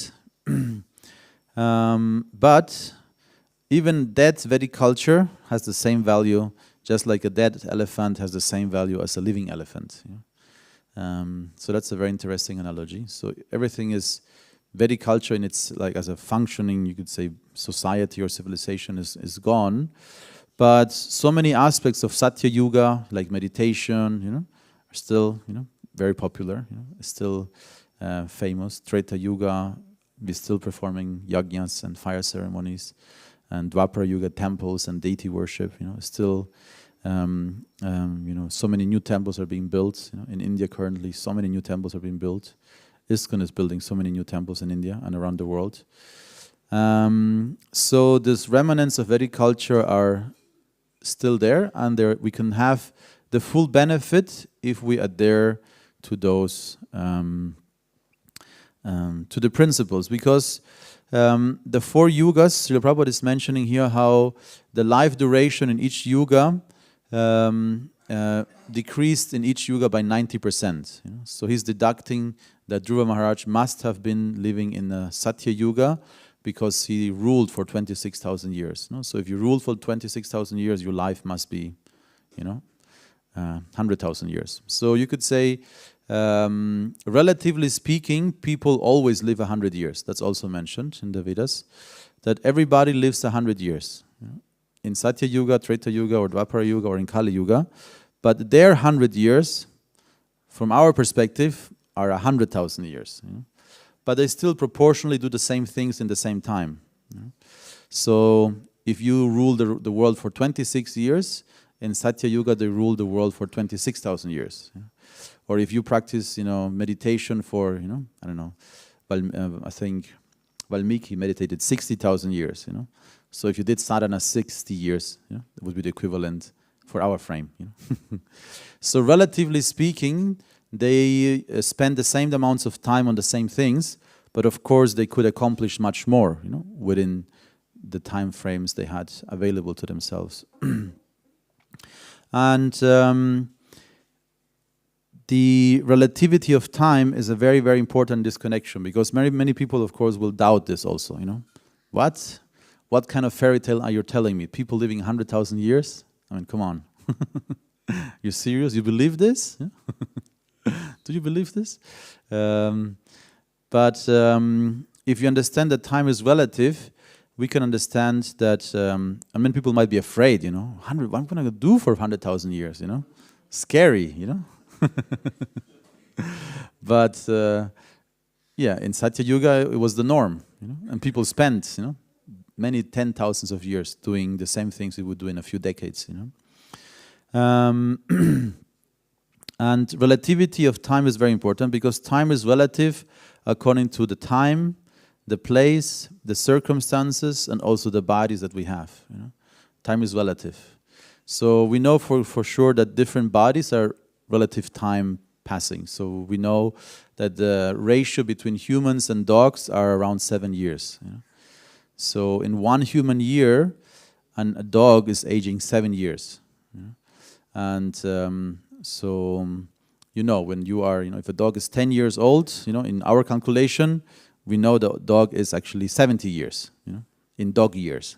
But even dead Vedic culture has the same value, just like a dead elephant has the same value as a living elephant. So that's a very interesting analogy. So everything is Vedic culture in its, like, as a functioning, you could say, society or civilization is gone. But so many aspects of Satya Yuga, like meditation, are still, very popular, still famous. Treta Yuga, we're still performing yajnas and fire ceremonies. And Dwapara Yuga, temples and deity worship, still, so many new temples are being built. In India currently, so many new temples are being built. ISKCON is building so many new temples in India and around the world. So these remnants of Vedic culture are still there, and we can have the full benefit if we adhere to those, to the principles. Because the 4 yugas, Srila Prabhupada is mentioning here how the life duration in each yuga decreased in each yuga by 90%. So he's deducting that Dhruva Maharaj must have been living in a Satya Yuga because he ruled for 26,000 years. So if you rule for 26,000 years, your life must be, 100,000 years. So you could say, relatively speaking, people always live 100 years. That's also mentioned in the Vedas, that everybody lives 100 years. In Satya Yuga, Treta Yuga, or Dwapara Yuga, or in Kali Yuga. But their 100 years, from our perspective, are 100,000 years. But they still proportionally do the same things in the same time. So if you rule the world for 26 years, in Satya Yuga they rule the world for 26,000 years. Or if you practice, meditation for, I don't know, I think Valmiki meditated 60,000 years. So if you did sadhana 60 years, it would be the equivalent for our frame. So relatively speaking, they spend the same amounts of time on the same things, but of course they could accomplish much more, within the time frames they had available to themselves. And the relativity of time is a very, very important disconnection, because many people, of course, will doubt this also. What kind of fairy tale are you telling me? People living 100,000 years? I mean, come on. You serious? You believe this? Do you believe this? But if you understand that time is relative, we can understand that, people might be afraid, what am I going to do for 100,000 years, Scary, But, in Satya Yuga, it was the norm, and people spent, many 10,000s of years doing the same things we would do in a few decades, And relativity of time is very important, because time is relative according to the time, the place, the circumstances, and also the bodies that we have. Time is relative. So we know for sure that different bodies are relative time passing. So we know that the ratio between humans and dogs are around 7 years. So in 1 human year, a dog is aging 7 years. And when you are, if a dog is 10 years old, in our calculation, we know the dog is actually 70 years, in dog years,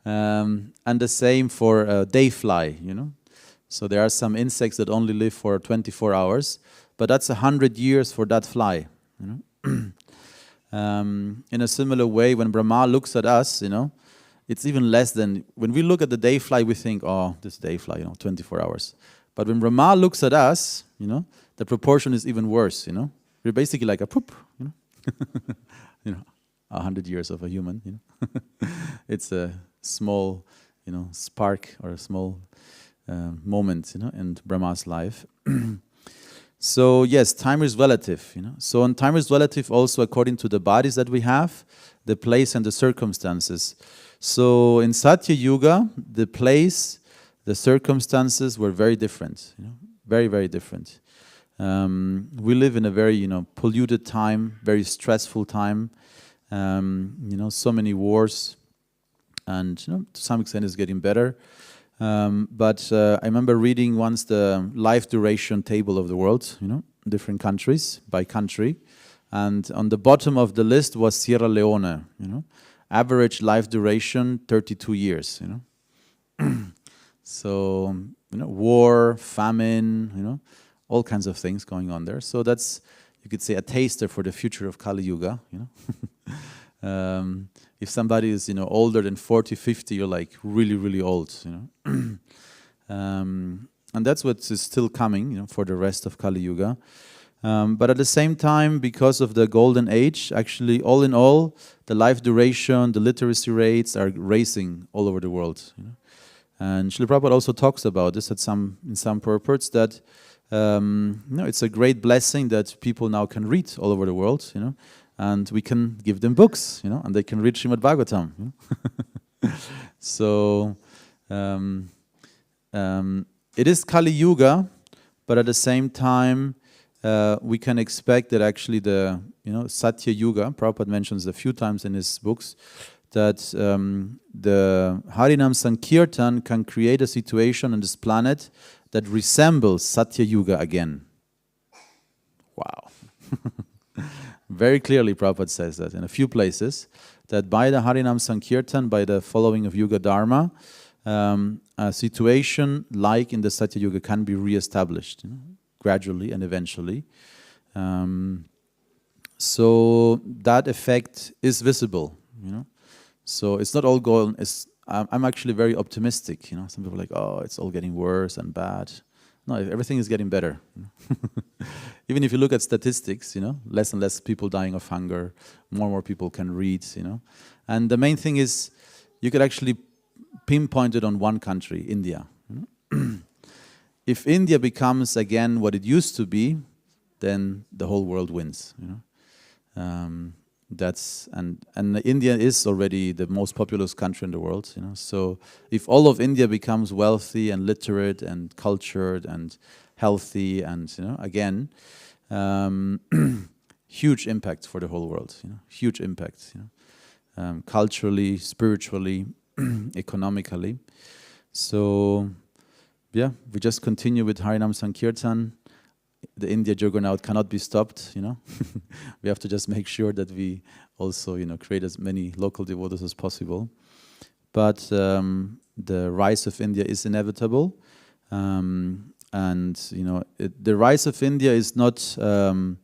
and the same for a day fly, So there are some insects that only live for 24 hours, but that's 100 years for that fly, In a similar way, when Brahma looks at us, it's even less than, when we look at the day fly, we think, oh, this day fly, 24 hours. But when Brahma looks at us, the proportion is even worse, We're basically like a poop, 100 years of a human, It's a small, spark or a small moment, in Brahma's life. So yes, time is relative, So and time is relative also according to the bodies that we have, the place and the circumstances. So in Satya Yuga, the place, the circumstances were very different, very, very different. We live in a very, polluted time, very stressful time. So many wars, and to some extent it's getting better. But I remember reading once the life duration table of the world, different countries by country, and on the bottom of the list was Sierra Leone, average life duration 32 years, So, war, famine, all kinds of things going on there. So that's, you could say, a taster for the future of Kali Yuga, If somebody is, older than 40, 50, you're like really, really old, And that's what is still coming, for the rest of Kali Yuga. But at the same time, because of the golden age, actually, all in all, the life duration, the literacy rates are raising all over the world. And Srila Prabhupada also talks about this in some purports, that it's a great blessing that people now can read all over the world, and we can give them books, and they can read Śrīmad-Bhāgavatam. So it is Kali Yuga, but at the same time, we can expect that actually the Satya Yuga, Prabhupada mentions a few times in his books, that the Harinam Sankirtan can create a situation on this planet that resembles Satya Yuga again. Wow. Very clearly Prabhupada says that in a few places, that by the Harinam Sankirtan, by the following of Yuga Dharma, a situation like in the Satya Yuga can be re-established, gradually and eventually. So that effect is visible, So it's not all going. I'm actually very optimistic, Some people are like, oh, it's all getting worse and bad. No, everything is getting better. Even if you look at statistics, less and less people dying of hunger, more and more people can read, And the main thing is, you could actually pinpoint it on one country, India. If India becomes again what it used to be, then the whole world wins. And India is already the most populous country in the world, you know. So if all of India becomes wealthy and literate and cultured and healthy, and you know, again, huge impact for the whole world, you know, huge impact, you know, culturally, spiritually, economically. So yeah, we just continue with Harinam Sankirtan. The India juggernaut cannot be stopped, you know. We have to just make sure that we also, you know, create as many local devotees as possible. But the rise of India is inevitable, and you know, the rise of India is not, you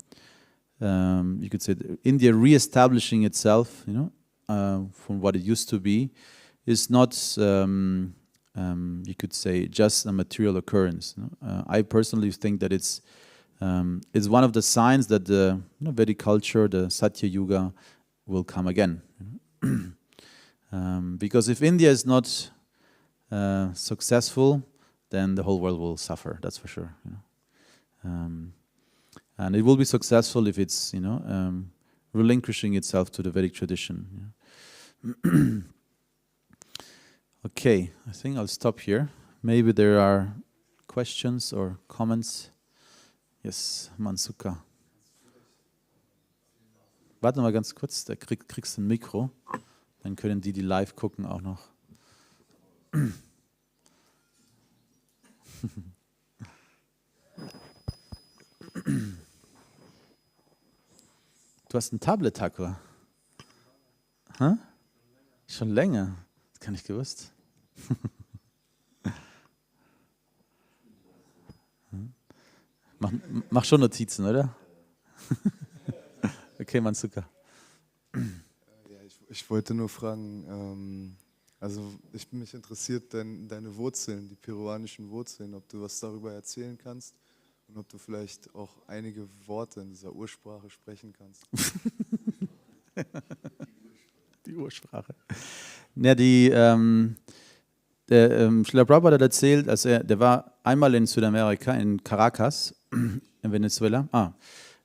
could say, India re-establishing itself, you know, from what it used to be, is not, you could say, just a material occurrence. You know? I personally think that it's one of the signs that the Vedic culture, the Satya Yuga, will come again. Because if India is not successful, then the whole world will suffer. That's for sure. You know? And it will be successful if it's, you know, relinquishing itself to the Vedic tradition. You know? Okay, I think I'll stop here. Maybe there are questions or comments. Yes, Mansuka. Warte mal ganz kurz, da kriegst du ein Mikro. Dann können die live gucken auch noch. Du hast ein Tablet, Thakur. Hä? Schon länger. Das kann ich gewusst. Mach schon Notizen, oder? Okay, Mansuka. Ja, ich wollte nur fragen, also mich interessiert deine Wurzeln, die peruanischen Wurzeln, ob du was darüber erzählen kannst und ob du vielleicht auch einige Worte in dieser Ursprache sprechen kannst. Die Ursprache. Ja, Srila Prabhupada hat erzählt, der war einmal in Südamerika, in Caracas, in Venezuela.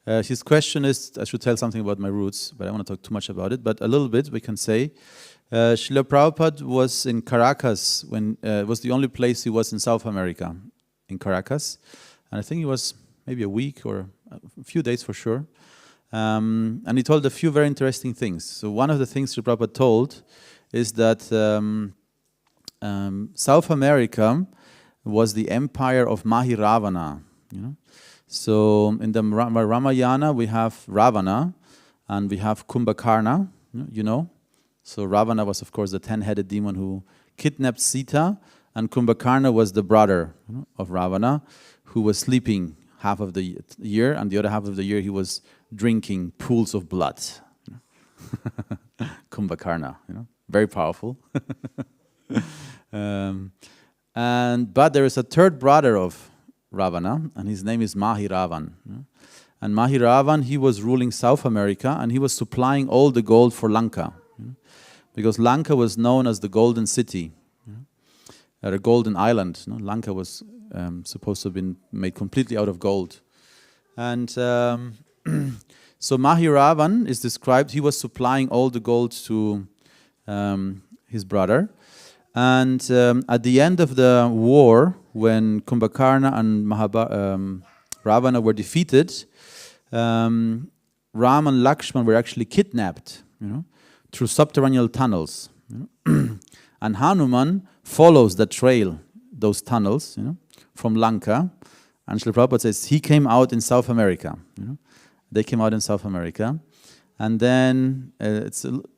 His question is, I should tell something about my roots, but I don't want to talk too much about it, but a little bit we can say. Srila Prabhupada was in Caracas when it was the only place he was in South America, in Caracas. And I think he was maybe a week or a few days for sure. And he told a few very interesting things. So one of the things Srila Prabhupada told is that South America was the empire of Mahiravana. You know? So in the Ramayana we have Ravana and we have Kumbhakarna, you know. So Ravana was of course the 10-headed demon who kidnapped Sita, and Kumbhakarna was the brother, you know, of Ravana, who was sleeping half of the year, and the other half of the year he was drinking pools of blood. Kumbhakarna, you know, very powerful. But there is a third brother of Ravana, and his name is Mahiravan. You know? And Mahiravan, he was ruling South America, and he was supplying all the gold for Lanka. You know? Because Lanka was known as the golden city, you know? A golden island. You know? Lanka was supposed to have been made completely out of gold. And so Mahiravan is described, he was supplying all the gold to his brother. And at the end of the war, when Kumbhakarna and Ravana were defeated, Ram and Lakshman were actually kidnapped, you know, through subterranean tunnels. You know? And Hanuman follows the trail, those tunnels, you know, from Lanka. And Srila Prabhupada says he came out in South America. You know? They came out in South America. And then,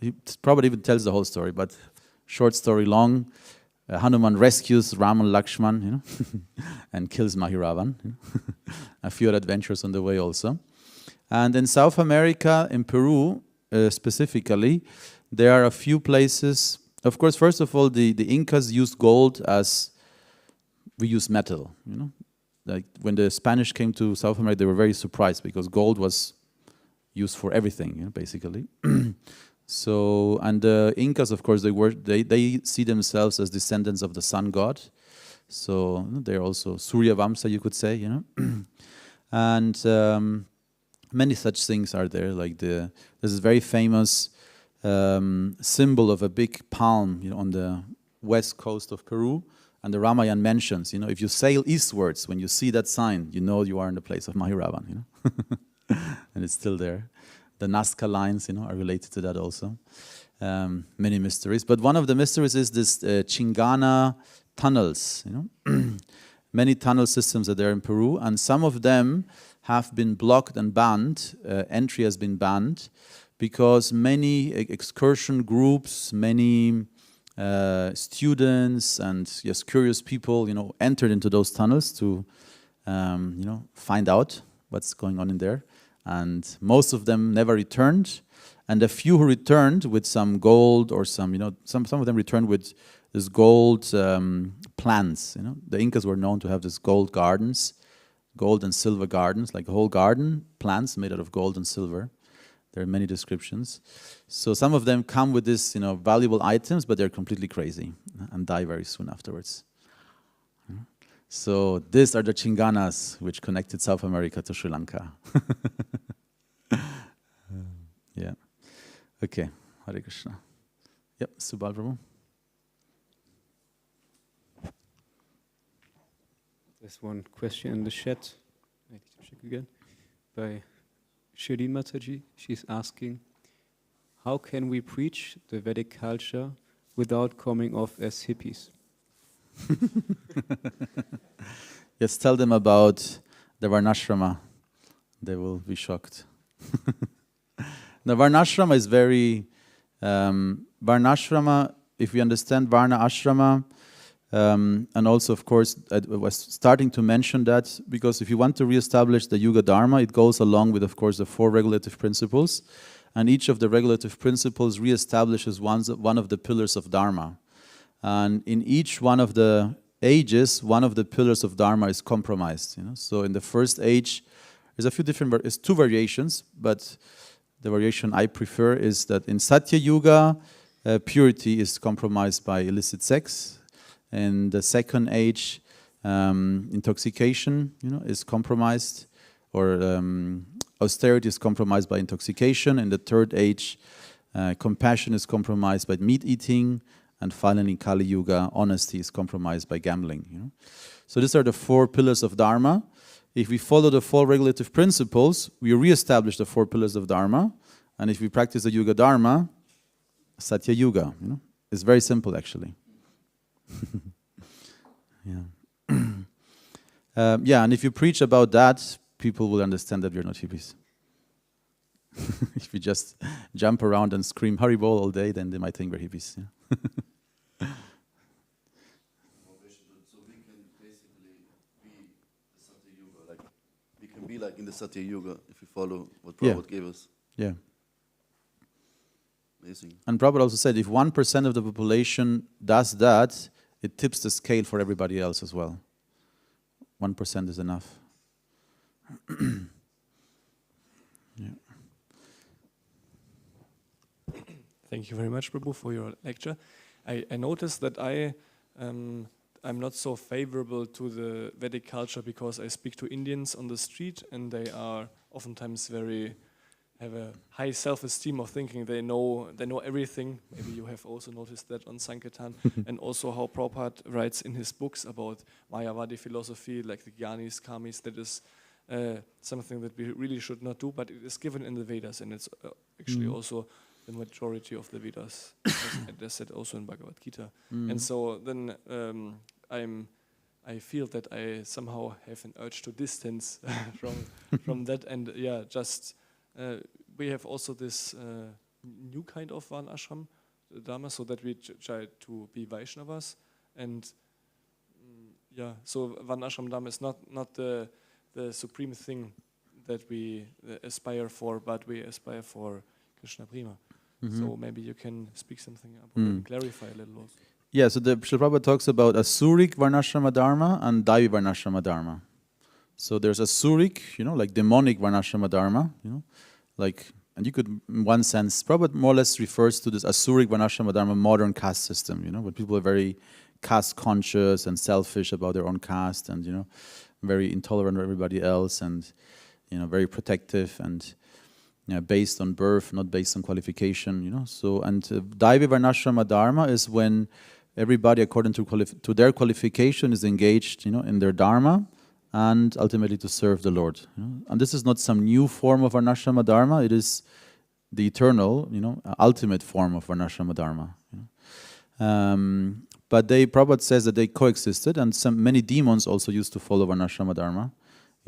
he probably even tells the whole story, but short story long, Hanuman rescues Ram and Lakshman, you know, and kills Mahiravan. You know? A few other adventures on the way also. And in South America, in Peru specifically, there are a few places. Of course, first of all, the Incas used gold as we use metal. You know, like when the Spanish came to South America, they were very surprised because gold was used for everything, you know, basically. So, and the Incas, of course, they see themselves as descendants of the sun god. So they're also Surya Vamsa, you could say, you know. And Many such things are there. Like there's this very famous symbol of a big palm, on the west coast of Peru, and the Ramayana mentions, if you sail eastwards, when you see that sign, you are in the place of Mahiravan, and it's still there. The Nazca lines, are related to that also. Many mysteries, but one of the mysteries is this Chingana tunnels. Many tunnel systems are there in Peru, and some of them have been blocked and banned. Entry has been banned because many excursion groups, many students, and curious people, entered into those tunnels to, find out what's going on in there, and most of them never returned. And a few who returned with some gold or some of them returned with this gold plants. The Incas were known to have this gold gardens, gold and silver gardens, like a whole garden, plants made out of gold and silver. There are many descriptions. So some of them come with this, valuable items, but they're completely crazy and die very soon afterwards. So these are the Chinganas, which connected South America to Sri Lanka. Yeah. Okay. Hare Krishna. Yep. Subal Prabhu. There's one question in the chat. I need to check again. By Shirin Mataji. She's asking, how can we preach the Vedic culture without coming off as hippies? Yes, tell them about the Varnashrama. They will be shocked. The Varnashrama is very... Varnashrama, if we understand Varna Ashrama, and also, of course, I was starting to mention that because if you want to reestablish the Yuga Dharma, it goes along with, of course, the 4 regulative principles, and each of the regulative principles reestablishes one of the pillars of Dharma. And in each one of the ages, one of the pillars of Dharma is compromised. So in the first age, there's 2 variations, but the variation I prefer is that in Satya Yuga, purity is compromised by illicit sex. In the second age, intoxication, is compromised, or austerity is compromised by intoxication. In the third age, compassion is compromised by meat eating, and finally, in Kali Yuga, honesty is compromised by gambling. So these are the 4 pillars of Dharma. If we follow the 4 regulative principles, we reestablish the 4 pillars of Dharma. And if we practice the Yuga Dharma, Satya Yuga. It's very simple, actually. Yeah. Yeah, and if you preach about that, people will understand that we're not hippies. If we just jump around and scream Haribol all day, then they might think we're hippies. Yeah. So we can basically be the Satya Yuga, like we can be like in the Satya Yuga if we follow what Prabhupada gave us. Yeah. Amazing. And Prabhupada also said if 1% of the population does that, it tips the scale for everybody else as well. 1% is enough. Yeah. Thank you very much, Prabhu, for your lecture. I noticed that I'm not so favorable to the Vedic culture because I speak to Indians on the street and they are oftentimes have a high self-esteem of thinking they know everything. Maybe you have also noticed that on Sankirtan, and also how Prabhupada writes in his books about Mayavadi philosophy, like the Gyanis, Kamis. That is something that we really should not do, but it is given in the Vedas, and it's actually also the majority of the Vedas. There's said also in Bhagavad Gita. And so then I feel that I somehow have an urge to distance from that, and just. We have also this new kind of Varna Ashram Dharma, so that we try to be Vaishnavas, and so Varna Ashram Dharma is not the supreme thing that we aspire for, but we aspire for Krishna Prema. So maybe you can speak something about and clarify a little also. Yeah, so the Srila Prabhupada talks about Asuric Varnashrama Dharma and Daivi Varnashrama Dharma. So there's Asuric, like demonic Varnashrama Dharma, and you could, in one sense, Prabhupada more or less refers to this Asuric Varnashrama Dharma modern caste system, where people are very caste conscious and selfish about their own caste and, very intolerant of everybody else and, very protective and based on birth, not based on qualification. So, and Daivi Varnashrama Dharma is when everybody, according to their qualification, is engaged, in their dharma, and ultimately to serve the Lord. And this is not some new form of Varnashrama Dharma; it is the eternal, ultimate form of Varnashrama Dharma. But Prabhupada says that they coexisted, and many demons also used to follow Varnashrama Dharma.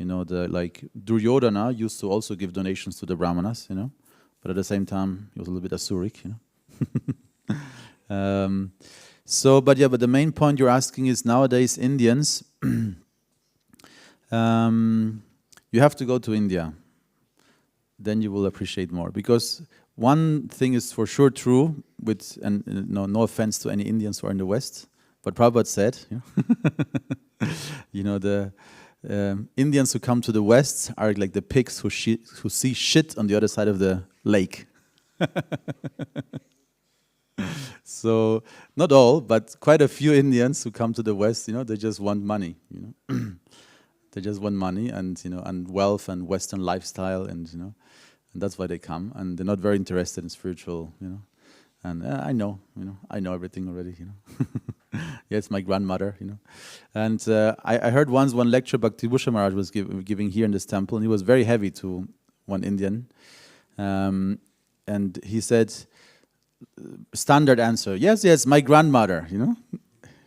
Like Duryodhana used to also give donations to the Brahmanas, but at the same time he was a little bit asuric, But the main point you're asking is nowadays Indians, you have to go to India, then you will appreciate more. Because one thing is for sure true, and no offense to any Indians who are in the West, but Prabhupada said, the Indians who come to the West are like the pigs who see shit on the other side of the lake. So, not all, but quite a few Indians who come to the West, they just want money, They just want money and wealth and Western lifestyle, and that's why they come, and they're not very interested in spiritual, And I know everything already, Yeah, it's my grandmother, And I heard once one lecture Bhakti Bhusha Maharaj was giving here in this temple, and he was very heavy to one Indian. And he said, standard answer, yes, my grandmother,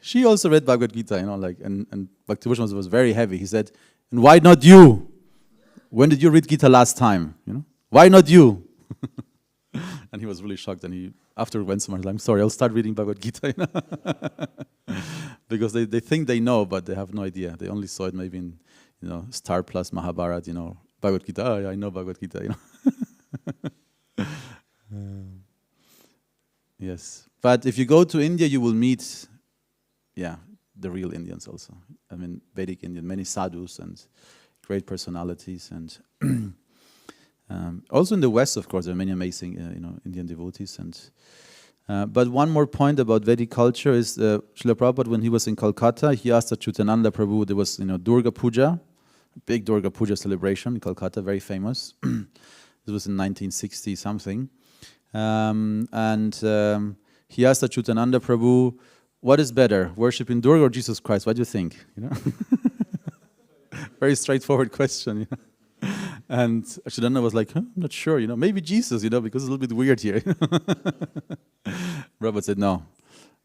She also read Bhagavad Gita, and Bhakti Bhusha was very heavy. He said, and why not you? When did you read Gita last time? Why not you? And he was really shocked, and he after went somewhere, I'm sorry, I'll start reading Bhagavad Gita. Because they think they know, but they have no idea. They only saw it maybe in, Star Plus, Mahabharata, Bhagavad Gita. Oh, yeah, I know Bhagavad Gita, Yes. But if you go to India, you will meet, the real Indians also. I mean, Vedic Indian, many sadhus and great personalities. And also in the West, of course, there are many amazing, Indian devotees. But one more point about Vedic culture is Srila Prabhupada, when he was in Calcutta, he asked Achyutananda Prabhu, there was, Durga Puja, big Durga Puja celebration in Calcutta, very famous. This was in 1960 something. He asked Achyutananda Prabhu, what is better, worshiping Durga or Jesus Christ? What do you think? Very straightforward question. And Achyutananda was like, I'm not sure, maybe Jesus, because it's a little bit weird here. Prabhupada said, no,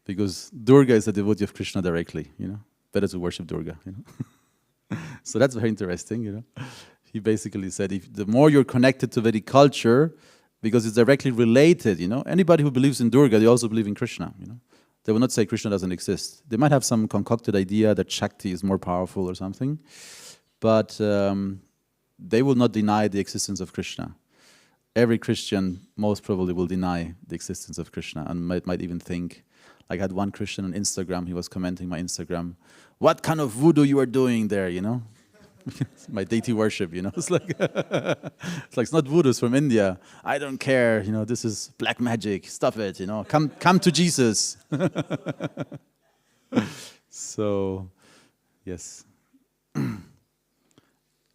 because Durga is a devotee of Krishna directly, better to worship Durga, So that's very interesting, He basically said, the more you're connected to Vedic culture, because it's directly related, anybody who believes in Durga, they also believe in Krishna, They will not say Krishna doesn't exist. They might have some concocted idea that Shakti is more powerful or something, but they will not deny the existence of Krishna. Every Christian most probably will deny the existence of Krishna and might even think, like I had one Christian on Instagram, he was commenting my Instagram, what kind of voodoo you are doing there, My deity worship, It's like, it's not voodoo, it's from India. I don't care, this is black magic, stop it, come to Jesus. So, yes.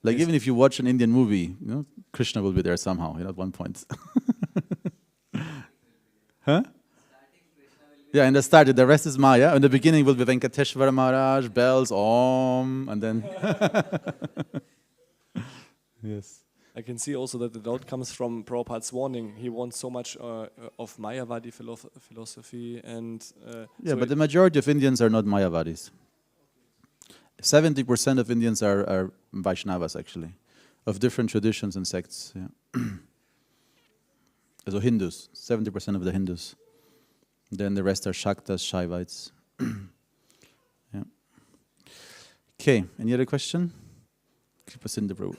Like even if you watch an Indian movie, Krishna will be there somehow, at one point. Huh? Yeah, in the start, the rest is Maya. In the beginning will be Venkateshwara Maharaj, bells, Om, and then... Yes. I can see also that the doubt comes from Prabhupada's warning. He wants so much of Mayavadi philosophy and... yeah, but the majority of Indians are not Mayavadis. 70% of Indians are Vaishnavas, actually, of different traditions and sects. Yeah. So Hindus, 70% of the Hindus. Then the rest are Shaktas, Shaivites. Yeah. Okay, any other question? Keep us in the Prabhu.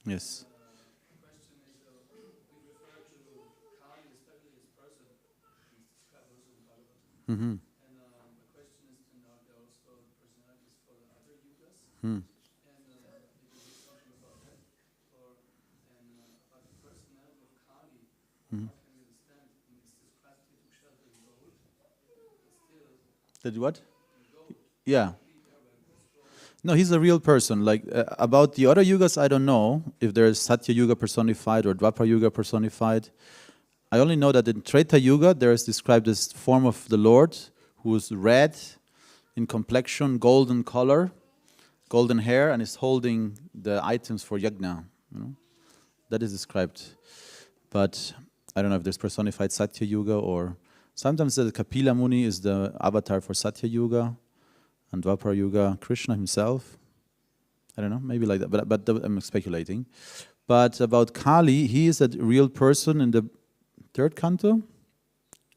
Yes. Mm-hmm. And the question is, are there also personalities for the other yugas? And did you do something about that? And about the personality of Kali, how can we understand? Is this classified to shelter gold? Did what? Yeah. No, he's a real person. Like about the other yugas, I don't know if there is Satya Yuga personified or Dwapara Yuga personified. I only know that in Treta Yuga there is described this form of the Lord who is red in complexion, golden color, golden hair, and is holding the items for yajna. You know? That is described. But I don't know if there's personified Satya Yuga or sometimes the Kapila Muni is the avatar for Satya Yuga. And Dwapara Yuga, Krishna himself. I don't know, maybe like that, but I'm speculating. But about Kali, he is a real person in the third canto,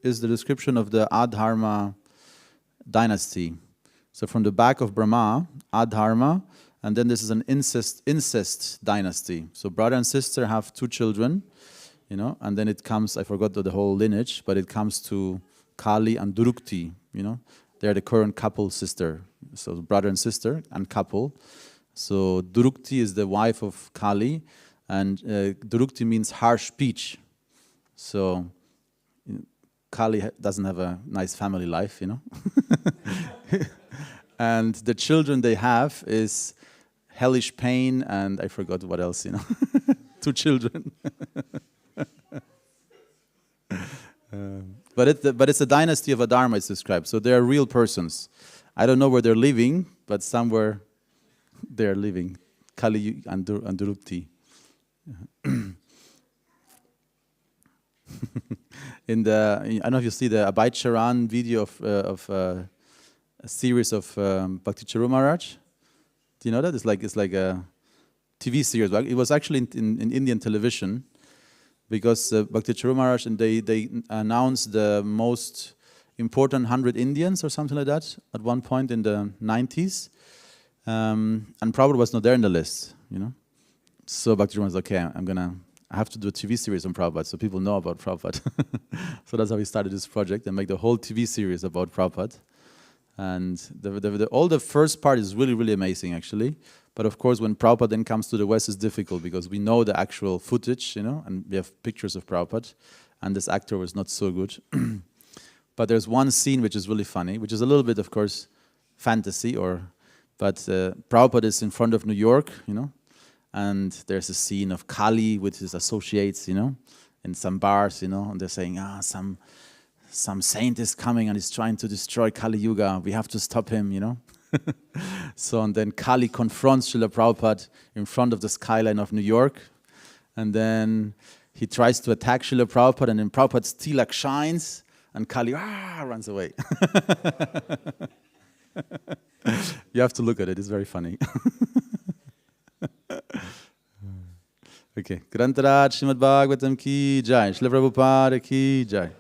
is the description of the Adharma dynasty. So from the back of Brahma, Adharma, and then this is an incest dynasty. So brother and sister have 2 children, you know, and then it comes, I forgot the whole lineage, but it comes to Kali and Durukti, you know. They're the current couple sister, so brother and sister and couple. So Durukti is the wife of Kali, and Durukti means harsh speech. So Kali doesn't have a nice family life, you know. And the children they have is hellish pain, and I forgot what else, you know. 2 children. But it's a dynasty of Adharma, it's described. So they are real persons. I don't know where they're living, but somewhere they are living. Kali and Durukti. I don't know if you see the Abhay Charan video of a series of Bhakti Charu Maharaj. Do you know that? It's like a TV series. It was actually in Indian television. Because Bhakti Charu Maharaj, and they announced the most important 100 Indians or something like that at one point in the 90s. And Prabhupada was not there in the list, you know. So Bhakti Charu was okay, I have to do a TV series on Prabhupada so people know about Prabhupada. So that's how we started this project and make the whole TV series about Prabhupada. And all the first part is really, really amazing actually. But of course, when Prabhupada then comes to the West, it's difficult because we know the actual footage, you know, and we have pictures of Prabhupada, and this actor was not so good. But there's one scene which is really funny, which is a little bit, of course, fantasy, but Prabhupada is in front of New York, you know, and there's a scene of Kali with his associates, you know, in some bars, you know, and they're saying, some saint is coming and he's trying to destroy Kali Yuga. We have to stop him, you know. So, and then Kali confronts Srila Prabhupada in front of the skyline of New York. And then he tries to attack Srila Prabhupada, and then Prabhupada's tilak shines, and Kali runs away. You have to look at it, it's very funny. Okay. Grantaraj Śrīmad-Bhāgavatam ki jai. Srila Prabhupada ki jai.